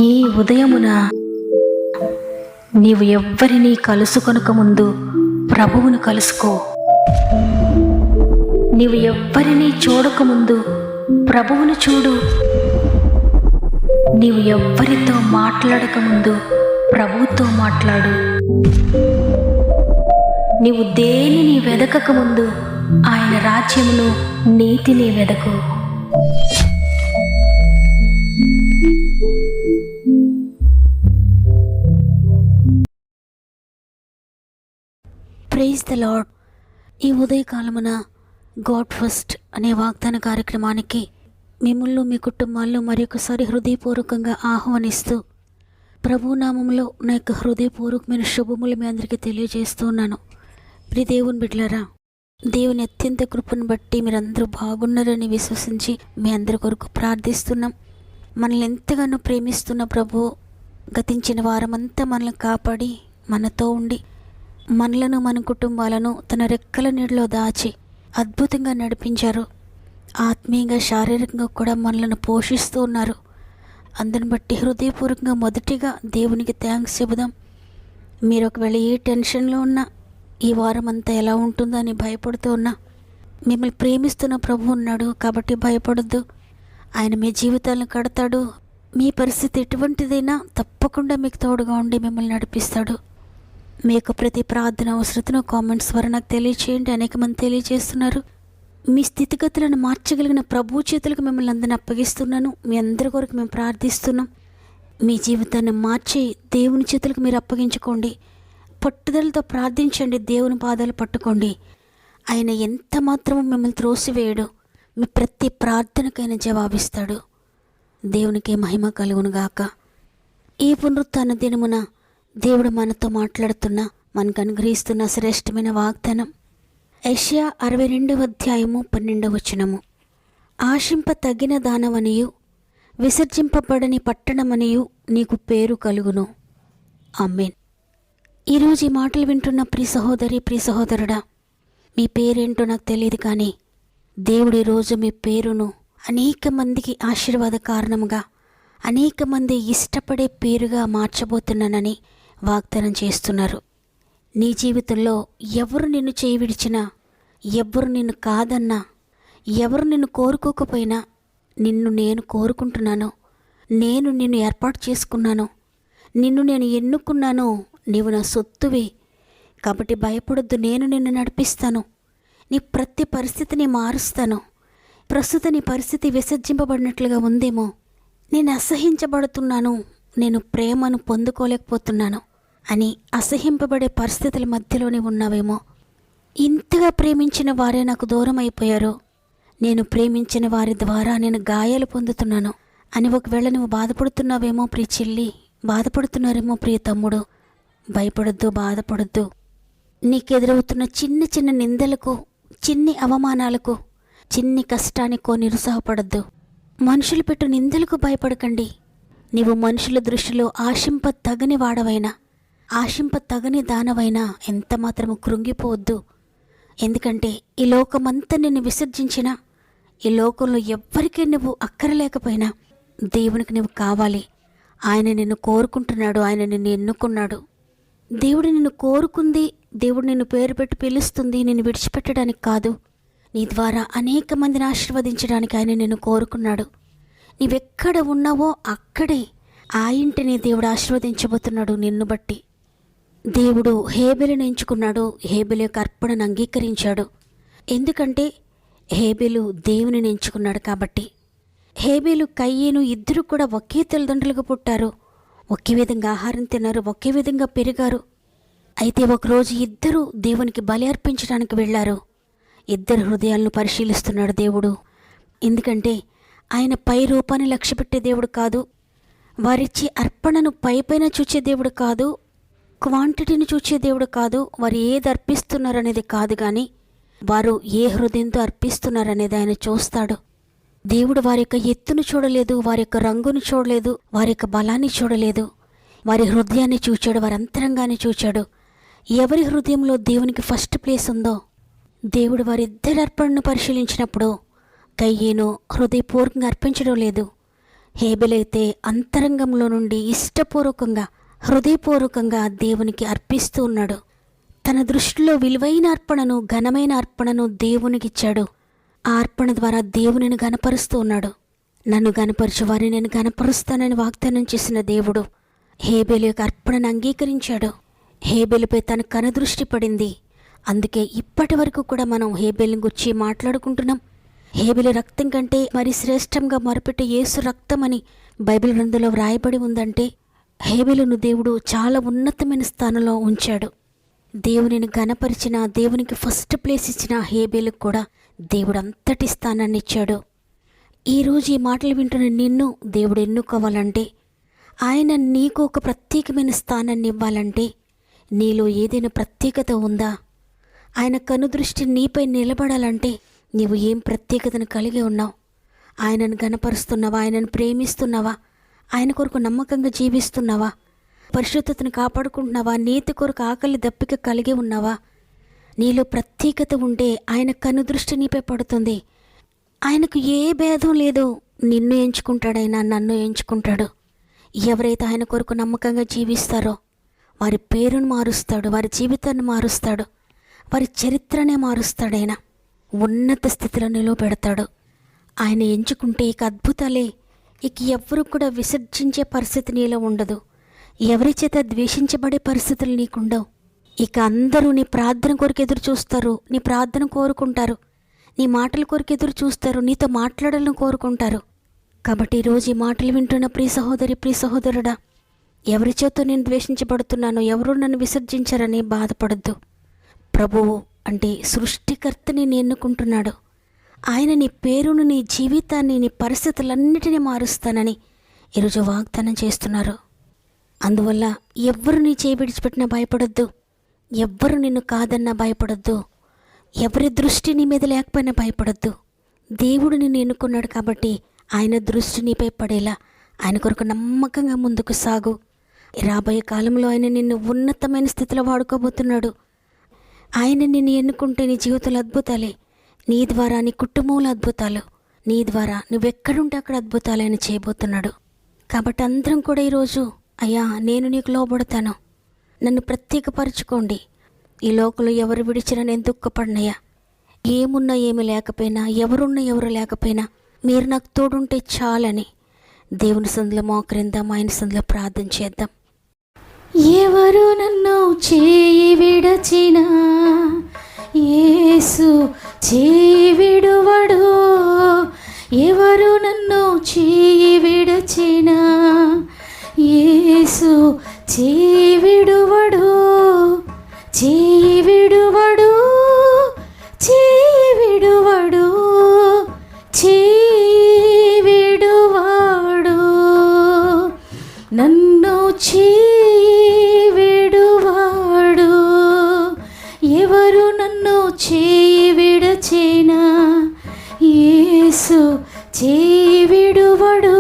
ఈ ఉదయమున నీవు ఎవ్వరినీ కలుసుకొనక ముందు ప్రభువును కలుసుకో. నీవు ఎవ్వరినీ చూడకముందు ప్రభువును చూడు. నీవు ఎవ్వరితో మాట్లాడకముందు ప్రభువుతో మాట్లాడు. నీవు దేనిని వెదకకముందు ఆయన రాజ్యమును నీతిని వెదకు. Praise the lord. ఈ ఉదయకాలమున గాడ్ ఫస్ట్ అనే వాగ్దాన కార్యక్రమానికి మిమ్మల్ని మీ కుటుంబాల్లో మరొకసారి హృదయపూర్వకంగా ఆహ్వానిస్తూ ప్రభునామంలో నా యొక్క హృదయపూర్వకమైన శుభములు మీ అందరికీ తెలియజేస్తూ ఉన్నాను. ప్రియ దేవుని బిడ్డలారా, దేవుని అత్యంత కృపను బట్టి మీరందరూ బాగున్నారని విశ్వసించి మీ అందరి కొరకు ప్రార్థిస్తున్నాం. మనల్ని ఎంతగానో ప్రేమిస్తున్న ప్రభువు గతించిన వారమంతా మనల్ని కాపాడి మనతో ఉండి మనలను మన కుటుంబాలను తన రెక్కల నీడలో దాచి అద్భుతంగా నడిపించారు. ఆత్మీయంగా శారీరకంగా కూడా మనలను పోషిస్తూ ఉన్నారు. అందుని బట్టి హృదయపూర్వకంగా మొదటిగా దేవునికి థ్యాంక్స్ చెబుదాం. మీరు ఒకవేళ ఏ టెన్షన్లో ఉన్నా, ఈ వారం అంతా ఎలా ఉంటుందో అని భయపడుతూ ఉన్నా, మిమ్మల్ని ప్రేమిస్తున్న ప్రభు ఉన్నాడు కాబట్టి భయపడొద్దు. ఆయన మీ జీవితాలను కడతాడు. మీ పరిస్థితి ఎటువంటిదైనా తప్పకుండా మీకు తోడుగా ఉండి మిమ్మల్ని నడిపిస్తాడు. మీ యొక్క ప్రతి ప్రార్థన అవసరతను కామెంట్స్ ద్వారా నాకు తెలియచేయండి. అనేక మంది తెలియజేస్తున్నారు. మీ స్థితిగతులను మార్చగలిగిన ప్రభు చేతులకు మిమ్మల్ని అందరిని అప్పగిస్తున్నాను. మీ అందరి కొరకు మేము ప్రార్థిస్తున్నాం. మీ జీవితాన్ని మార్చి దేవుని చేతులకు మీరు అప్పగించుకోండి. పట్టుదలతో ప్రార్థించండి. దేవుని పాదాలు పట్టుకోండి. ఆయన ఎంత మాత్రమూ మిమ్మల్ని త్రోసివేయడు. మీ ప్రతి ప్రార్థనకైనా జవాబిస్తాడు. దేవునికి మహిమ కలుగునుగాక. ఈ పునరుత్థాన దినమున దేవుడు మనతో మాట్లాడుతున్న, మనకు అనుగ్రహిస్తున్న శ్రేష్టమైన వాగ్దానం యెషయా 62:12. ఆశింప తగిన దానవనియు విసర్జింపబడని పట్టణమనియు నీకు పేరు కలుగును. ఆమేన్. ఈరోజు ఈ మాటలు వింటున్న ప్రియ సహోదరి, ప్రియ సహోదరుడా, మీ పేరేంటో నాకు తెలియదు, కానీ దేవుడు ఈరోజు మీ పేరును అనేక మందికి ఆశీర్వాద కారణంగా, అనేక మంది ఇష్టపడే పేరుగా మార్చబోతున్నానని వాగ్దానం చేస్తున్నారు. నీ జీవితంలో ఎవరు నిన్ను చేయి విడిచినా, ఎవరు నిన్ను కాదన్నా, ఎవరు నిన్ను కోరుకోకపోయినా, నిన్ను నేను కోరుకుంటున్నాను. నేను నిన్ను ఏర్పాటు చేసుకున్నాను. నిన్ను నేను ఎన్నుకున్నాను. నీవు నా సొత్తువి. కాబట్టి భయపడొద్దు. నేను నిన్ను నడిపిస్తాను. నీ ప్రతి పరిస్థితిని మారుస్తాను. ప్రస్తుత నీ పరిస్థితి విసర్జింపబడినట్లుగా ఉందేమో, నేను అసహించబడుతున్నాను, నేను ప్రేమను పొందుకోలేకపోతున్నాను అని అసహింపబడే పరిస్థితుల మధ్యలోనే ఉన్నావేమో. ఇంతగా ప్రేమించిన వారే నాకు దూరం అయిపోయారు, నేను ప్రేమించిన వారి ద్వారా నేను గాయాలు పొందుతున్నాను అని ఒకవేళ నువ్వు బాధపడుతున్నావేమో ప్రియ చెల్లి, బాధపడుతున్నారేమో ప్రియ తమ్ముడు. భయపడొద్దు, బాధపడొద్దు. నీకెదురవుతున్న చిన్న చిన్న నిందలకు, చిన్ని అవమానాలకు, చిన్ని కష్టానికో నిరుత్సాహపడద్దు. మనుషులు పెట్టు నిందలకు భయపడకండి. నీవు మనుషుల దృష్టిలో ఆశింప తగని వాడవైనా, ఆశింప తగని దానవైనా ఎంత మాత్రము కృంగిపోవద్దు. ఎందుకంటే ఈ లోకమంతా నిన్ను విసర్జించినా, ఈ లోకంలో ఎవ్వరికీ నువ్వు అక్కరలేకపోయినా దేవునికి నువ్వు కావాలి. ఆయన నిన్ను కోరుకుంటున్నాడు. ఆయన నిన్ను ఎన్నుకున్నాడు. దేవుడు నిన్ను కోరుకుంది, దేవుడు నిన్ను పేరు పెట్టి పిలుస్తుంది నిన్ను విడిచిపెట్టడానికి కాదు. నీ ద్వారా అనేక మందిని ఆశీర్వదించడానికి ఆయన నిన్ను కోరుకున్నాడు. నీవెక్కడ ఉన్నావో అక్కడే ఆ ఇంటిని దేవుడు ఆశీర్వదించబోతున్నాడు నిన్ను బట్టి. దేవుడు హేబెలును ఎంచుకున్నాడు. హేబెలు యొక్క అర్పణను అంగీకరించాడు. ఎందుకంటే హేబెలు దేవుని ఎంచుకున్నాడు కాబట్టి. హేబెలు, కయ్యేను ఇద్దరు కూడా ఒకే తల్లిదండ్రులకు పుట్టారు. ఒకే విధంగా ఆహారం తిన్నారు, ఒకే విధంగా పెరిగారు. అయితే ఒకరోజు ఇద్దరు దేవునికి బలి అర్పించడానికి వెళ్ళారు. ఇద్దరు హృదయాలను పరిశీలిస్తున్నాడు దేవుడు. ఎందుకంటే ఆయన పై రూపాన్ని లక్ష్యపెట్టే దేవుడు కాదు. వారిచ్చే అర్పణను పైపైన చూచే దేవుడు కాదు. క్వాంటిటీని చూచే దేవుడు కాదు. వారు ఏది అర్పిస్తున్నారనేది కాదు, కానీ వారు ఏ హృదయంతో అర్పిస్తున్నారనేది ఆయన చూస్తాడు. దేవుడు వారి యొక్క ఎత్తును చూడలేదు, వారి యొక్క రంగును చూడలేదు, వారి యొక్క బలాన్ని చూడలేదు. వారి హృదయాన్ని చూచాడు, వారి అంతరంగాన్ని చూచాడు. ఎవరి హృదయంలో దేవునికి ఫస్ట్ ప్లేస్ ఉందో, దేవుడు వారిద్దరి అర్పణను పరిశీలించినప్పుడు కయ్యేను హృదయపూర్వకంగా అర్పించడం లేదు. హేబెలైతే అంతరంగంలో నుండి ఇష్టపూర్వకంగా హృదయపూర్వకంగా దేవునికి అర్పిస్తూ ఉన్నాడు. తన దృష్టిలో విలువైన అర్పణను, ఘనమైన అర్పణను దేవునికిచ్చాడు. ఆ అర్పణ ద్వారా దేవునిని గనపరుస్తూ ఉన్నాడు. నన్ను గనపరచు వారిని నేను గనపరుస్తానని వాగ్దానం చేసిన దేవుడు హేబెలు యొక్క అర్పణను అంగీకరించాడు. హేబెలుపై తన కనుదృష్టి పడింది. అందుకే ఇప్పటి వరకు కూడా మనం హేబెలుని గురించి మాట్లాడుకుంటున్నాం. హేబెలు రక్తం కంటే మరి శ్రేష్టంగా మొరపెట్టే యేసు రక్తం అని బైబిల్ గ్రంథంలో వ్రాయబడి ఉందంటే హేబెలును దేవుడు చాలా ఉన్నతమైన స్థానంలో ఉంచాడు. దేవునిని ఘనపరిచిన, దేవునికి ఫస్ట్ ప్లేస్ ఇచ్చిన హేబెలుకు కూడా దేవుడు అంతటి స్థానాన్ని ఇచ్చాడు. ఈరోజు ఈ మాటలు వింటున్న నిన్ను దేవుడు ఎన్నుకోవాలంటే, ఆయన నీకు ఒక ప్రత్యేకమైన స్థానాన్ని ఇవ్వాలంటే నీలో ఏదైనా ప్రత్యేకత ఉందా? ఆయన కనుదృష్టి నీపై నిలబడాలంటే నీవు ఏం ప్రత్యేకతను కలిగి ఉన్నావు? ఆయనను గనపరుస్తున్నావా? ఆయనను ప్రేమిస్తున్నావా? ఆయన కొరకు నమ్మకంగా జీవిస్తున్నావా? పరిశుద్ధతను కాపాడుకుంటున్నావా? నీతి కొరకు ఆకలి దప్పిక కలిగి ఉన్నావా? నీలో ప్రత్యేకత ఉంటే ఆయన కనుదృష్టి నీపై పడుతుంది. ఆయనకు ఏ భేదం లేదు. నిన్ను ఎంచుకుంటాడైనా, నన్ను ఎంచుకుంటాడు. ఎవరైతే ఆయన కొరకు నమ్మకంగా జీవిస్తారో వారి పేరును మారుస్తాడు, వారి జీవితాన్ని మారుస్తాడు, వారి చరిత్రనే మారుస్తాడైనా. ఉన్నత స్థితిలో నిలబెడతాడు. ఆయన ఎంచుకుంటే ఇక అద్భుతాలే. ఇక ఎవరు కూడా విసర్జించే పరిస్థితి నీలో ఉండదు. ఎవరి చేత ద్వేషించబడే పరిస్థితులు నీకుండవు. ఇక అందరూ నీ ప్రార్థన కొరకు ఎదురు చూస్తారు, నీ ప్రార్థన కోరుకుంటారు, నీ మాటల కొరకు ఎదురు చూస్తారు, నీతో మాట్లాడాలని కోరుకుంటారు. కాబట్టి ఈరోజు ఈ మాటలు వింటున్న ప్రియ సహోదరి, ప్రియ సహోదరుడా, ఎవరి చేతో నేను ద్వేషించబడుతున్నానో, ఎవరు నన్ను విసర్జించారని బాధపడద్దు. ప్రభువు అంటే సృష్టికర్తని నేను ఎన్నుకుంటున్నాడు. ఆయన నీ పేరును, నీ జీవితాన్ని, నీ పరిస్థితులన్నిటినీ మారుస్తానని ఈరోజు వాగ్దానం చేస్తున్నారు. అందువల్ల ఎవ్వరు నీ చేయి విడిచిపెట్టినా భయపడొద్దు. ఎవ్వరు నిన్ను కాదన్నా భయపడొద్దు. ఎవరి దృష్టి నీ మీద లేకపోయినా భయపడొద్దు. దేవుడు నిన్ను ఎన్నుకున్నాడు కాబట్టి ఆయన దృష్టి నీపై పడేలా ఆయన కొరకు నమ్మకంగా ముందుకు సాగు. రాబోయే కాలంలో ఆయన నిన్ను ఉన్నతమైన స్థితిలో వాడుకోబోతున్నాడు. ఆయన నిన్ను ఎన్నుకుంటే నీ జీవితంలో అద్భుతాలే. నీ ద్వారా నీ కుటుంబంలో అద్భుతాలు, నీ ద్వారా నువ్వెక్కడుంటే అక్కడ అద్భుతాలు ఆయన చేయబోతున్నాడు. కాబట్టి అందరం కూడా ఈరోజు, అయ్యా నేను నీకు లోబడతాను, నన్ను ప్రత్యేకపరచుకోండి. ఈ లోకంలో ఎవరు విడిచినా నేను దుఃఖపడినయ్యా. ఏమున్నా ఏమి లేకపోయినా, ఎవరున్నా ఎవరు లేకపోయినా మీరు నాకు తోడుంటే చాలని దేవుని సందులో మోకరిందాం, ఆయన సందులో ప్రార్థన చేద్దాం. ఎవరు నన్ను చేయి విడచినా యేసు చేయి విడువడు. ఎవరు నన్ను చేయి విడచినా యేసు చేయి విడువడు. చేయి విడువడు, చేయి విడువడు, చేయి విడువడు. నన్ను చేయి విడువడు. ఎవరు నన్ను చేయి విడచినా యేసు చేయి విడువడు.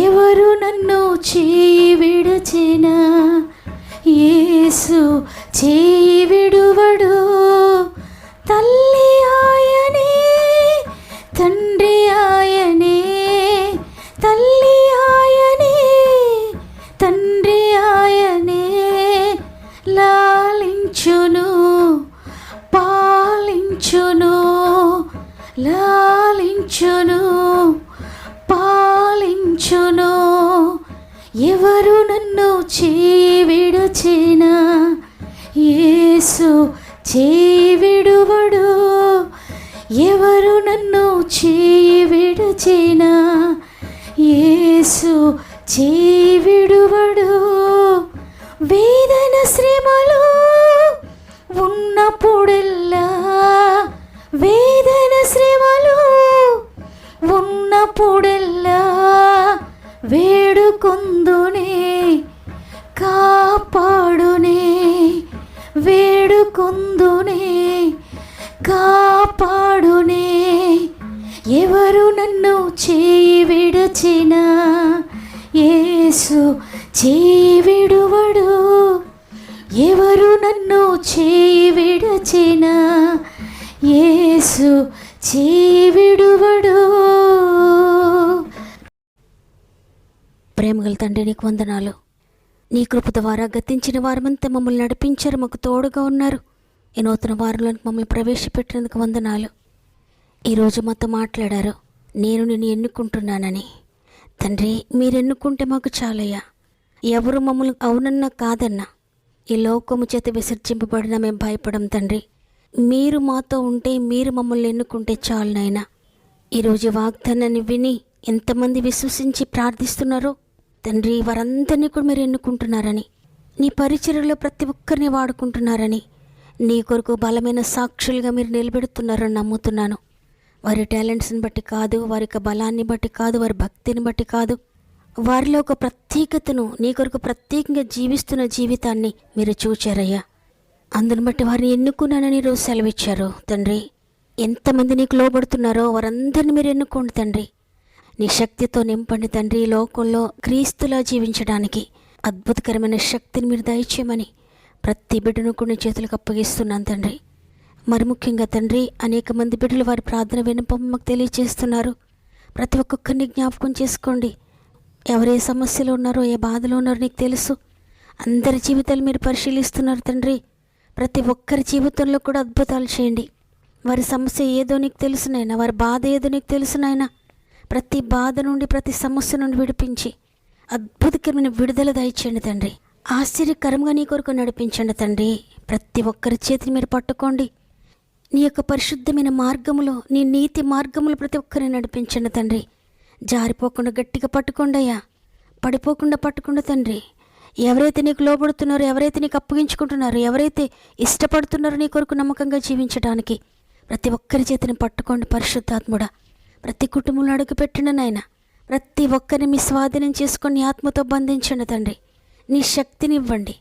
ఎవరు నన్ను చేయి విడచినా యేసు చేయి విడువడు. తల్లి ఆయనే, తండ్రి ఆయనే, తల్లి ఆయనే, తండ్రి ఆయనే. లాలించును, పాలించును, లాలించును, పాలించును. ఎవరు నన్ను చేయి విడచినా యేసు చేయి విడువడు. ఎవరు నన్ను చేయి విడచినా యేసు చేయి విడువడు. వేదన శ్రమలు ఉన్నప్పుడెల్లా, వేదన శ్రమలు ఉన్నప్పుడెల్లా వేడుకొందునే, కాపాడునే, వేడుకొందునే, కాపాడునే. ఎవరు నన్ను చేయి విడచినా యేసు చేయి విడువడు. ఎవరు నన్ను చేయి విడచినా యేసు చేయి విడువడు. ప్రేమగల తండ్రి, నీకు వందనాలు. నీ కృప ద్వారా గతించిన వారమంతా మమ్మల్ని నడిపించారు, మాకు తోడుగా ఉన్నారు. ఈ నూతన వారంలోనికి మమ్మల్ని ప్రవేశపెట్టినందుకు వందనాలు. ఈరోజు మాతో మాట్లాడారు, నేను నిన్ను ఎన్నుకుంటున్నానని. తండ్రి, మీరు ఎన్నుకుంటే మాకు చాలయ్యా. ఎవరు మమ్మల్ని అవునన్నా కాదన్నా, ఈ లోకము చేత విసర్జింపబడినా మేము భయపడం తండ్రి. మీరు మాతో ఉంటే, మీరు మమ్మల్ని ఎన్నుకుంటే చాలు నాయనా. ఈరోజు వాగ్దానాన్ని విని ఎంతమంది విశ్వసించి ప్రార్థిస్తున్నారో తండ్రి, వారందరినీ కూడా మీరు ఎన్నుకుంటున్నారని, నీ పరిచర్యలో ప్రతి ఒక్కరిని వాడుకుంటున్నారని, నీ కొరకు బలమైన సాక్షులుగా మీరు నిలబెడుతున్నారని నమ్ముతున్నాను. వారి టాలెంట్స్ని బట్టి కాదు, వారి యొక్క బలాన్ని బట్టి కాదు, వారి భక్తిని బట్టి కాదు, వారిలో ఒక ప్రత్యేకతను, నీ కొరకు ప్రత్యేకంగా జీవిస్తున్న జీవితాన్ని మీరు చూచారయ్యా. అందుని బట్టి వారిని ఎన్నుకున్నానని ఈరోజు సెలవిచ్చారు తండ్రి. ఎంతమంది నీకు లోబడుతున్నారో వారందరినీ మీరు ఎన్నుకోండి తండ్రి. నీ శక్తితో నింపండి తండ్రి. ఈ లోకంలో క్రీస్తులా జీవించడానికి అద్భుతకరమైన శక్తిని మీరు దయచేయమని ప్రతి బిడ్డను కూడా నీ చేతులకు అప్పగిస్తున్నాను తండ్రి. మరి ముఖ్యంగా తండ్రి, అనేక మంది బిడ్డలు వారి ప్రార్థన వినపం మాకు తెలియజేస్తున్నారు. ప్రతి ఒక్కొక్కరిని జ్ఞాపకం చేసుకోండి. ఎవరే సమస్యలో ఉన్నారో, ఏ బాధలో ఉన్నారో నీకు తెలుసు. అందరి జీవితాలు మీరు పరిశీలిస్తున్నారు తండ్రి. ప్రతి ఒక్కరి జీవితంలో కూడా అద్భుతాలు చేయండి. వారి సమస్య ఏదో నీకు తెలుసునైనా, వారి బాధ ఏదో నీకు తెలుసునైనా, ప్రతి బాధ నుండి, ప్రతి సమస్య నుండి విడిపించి అద్భుతకరమైన విడుదల దయచేయండి తండ్రి. ఆశ్చర్యకరంగా నీ కొరకు నడిపించండి తండ్రి. ప్రతి ఒక్కరి చేతిని మీరు పట్టుకోండి. నీ యొక్క పరిశుద్ధమైన మార్గములో, నీ నీతి మార్గములు ప్రతి ఒక్కరిని నడిపించండి తండ్రి. జారిపోకుండా గట్టిగా పట్టుకోండి అయ్యా, పడిపోకుండా పట్టుకోండి తండ్రి. ఎవరైతే నీకు లోబడుతున్నారో, ఎవరైతే నీకు అప్పగించుకుంటున్నారో, ఎవరైతే ఇష్టపడుతున్నారో నీ కొరకు నమ్మకంగా జీవించడానికి ప్రతి ఒక్కరి చేతిని పట్టుకోండి పరిశుద్ధాత్ముడా. ప్రతి కుటుంబంలో అడుగుపెట్టిన నాయన, ప్రతి ఒక్కరిని మీ స్వాధీనం చేసుకొని ఆత్మతో బంధించండి తండ్రి. నీ శక్తిని ఇవ్వండి.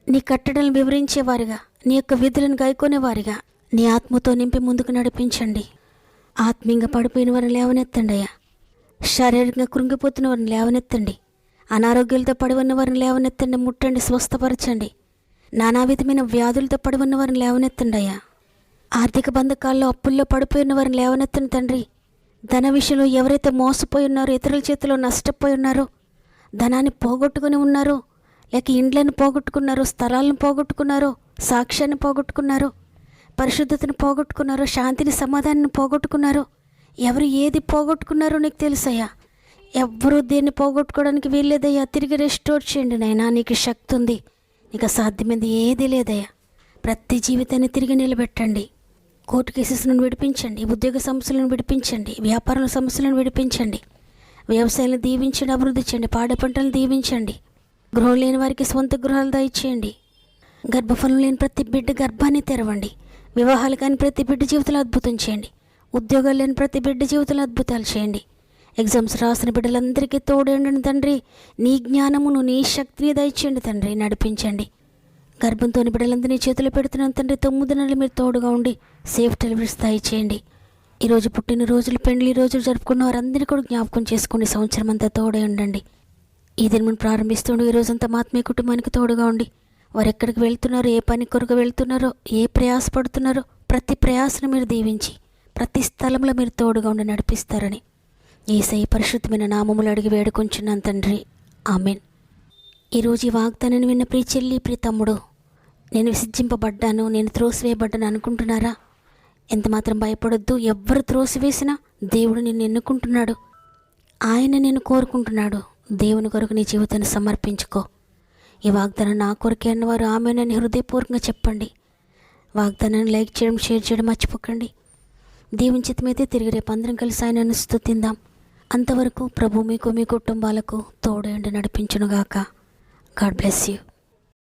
నీ కట్టడలను వివరించేవారిగా, నీ యొక్క విధులను గాయకొనేవారిగా నీ ఆత్మతో నింపి ముందుకు నడిపించండి. ఆత్మీయంగా పడిపోయిన వారిని లేవనెత్తండి అయ్యా. శారీరకంగా కృంగిపోతున్న వారిని లేవనెత్తండి. అనారోగ్యాలతో పడి ఉన్న వారిని లేవనెత్తండి, ముట్టండి, స్వస్థపరచండి. నానా విధమైన వ్యాధులతో పడి ఉన్న వారిని లేవనెత్తండి అయ్యా. ఆర్థిక బంధకాల్లో, అప్పుల్లో పడిపోయిన వారిని లేవనెత్తండి తండ్రి. ధన విషయంలో ఎవరైతే మోసపోయి ఉన్నారో, ఇతరుల చేతిలో నష్టపోయి ఉన్నారో, ధనాన్ని పోగొట్టుకుని ఉన్నారో, లేక ఇండ్లను పోగొట్టుకున్నారో, స్థలాలను పోగొట్టుకున్నారో, సాక్ష్యాన్ని పోగొట్టుకున్నారో, పరిశుద్ధతను పోగొట్టుకున్నారో, శాంతిని, సమాధానాన్ని పోగొట్టుకున్నారో, ఎవరు ఏది పోగొట్టుకున్నారో నీకు తెలుసయ్యా. ఎవ్వరూ దేన్ని పోగొట్టుకోవడానికి వీల్లేదయ్యా. తిరిగి రెస్టోర్ చేయండి నాయనా. నీకు శక్తి ఉంది, నీకు అసాధ్యమైంది ఏదీ లేదయ్యా. ప్రతి జీవితాన్ని తిరిగి నిలబెట్టండి. కోర్టు కేసెస్ నుండి విడిపించండి, ఉద్యోగ సమస్యలను విడిపించండి, వ్యాపార సమస్యలను విడిపించండి, వ్యవసాయాలను దీవించండి, అభివృద్ధి చేయండి, పాడి పంటలను దీవించండి, గృహం లేని వారికి సొంత గృహాలు దయచేయండి, గర్భఫలం లేని ప్రతి బిడ్డ గర్భాన్ని తెరవండి, వివాహాలు కాని ప్రతి బిడ్డ జీవితంలో అద్భుతం చేయండి, ఉద్యోగాలు లేని ప్రతి బిడ్డ జీవితంలో అద్భుతాలు చేయండి, ఎగ్జామ్స్ రాసిన బిడ్డలందరికీ తోడండి తండ్రి. నీ జ్ఞానమును, నీ శక్తిని దయచేయండి తండ్రి. నడిపించండి. గర్భంతోని బిడ్డలందరినీ చేతులు పెడుతున్నాను తండ్రి. 9 నెలలు మీరు తోడుగా ఉండి సేఫ్ డెలివరీస్ దయచేయండి. ఈరోజు పుట్టినరోజులు, పెండ్లి రోజులు జరుపుకున్న వారందరినీ కూడా జ్ఞాపకం చేసుకోండి. సంవత్సరం అంతా తోడే ఉండండి. ఈ దినం ప్రారంభిస్తుండే ఈ రోజంతా మా ఆత్మీయ కుటుంబానికి తోడుగా ఉండి, వారు ఎక్కడికి వెళ్తున్నారో, ఏ పని కొరకు వెళ్తున్నారో, ఏ ప్రయాసపడుతున్నారో ప్రతి ప్రయాసను మీరు దీవించి ప్రతి స్థలంలో మీరు తోడుగా ఉండి నడిపిస్తారని యేసయ్య పరిశుద్ధమైన నామములు అడిగి వేడుకొంచున్నాను తండ్రి. ఆమెన్. ఈరోజు ఈ వాగ్దానాన్ని విన్న ప్రియ చెల్లి, ప్రియ తమ్ముడు, నేను విసర్జింపబడ్డాను, నేను త్రోసివేయబడ్డాను అనుకుంటున్నారా? ఎంతమాత్రం భయపడొద్దు. ఎవ్వరు త్రోసివేసినా దేవుడు నిన్ను ఎన్నుకుంటున్నాడు. ఆయన నేను కోరుకుంటున్నాడు. దేవుని కొరకు నీ జీవితాన్ని సమర్పించుకో. ఈ వాగ్దానం నా కొరకే అన్నవారు ఆమెనని హృదయపూర్వకంగా చెప్పండి. వాగ్దానాన్ని లైక్ చేయడం, షేర్ చేయడం మర్చిపోకండి. దేవుని చిత్తమైతే తిరిగి రేపు అందరం కలిసి ఆయనను స్తుతిద్దాం. అంతవరకు ప్రభు మీకు, మీ కుటుంబాలకు తోడు నడిపించునుగాక. God bless you.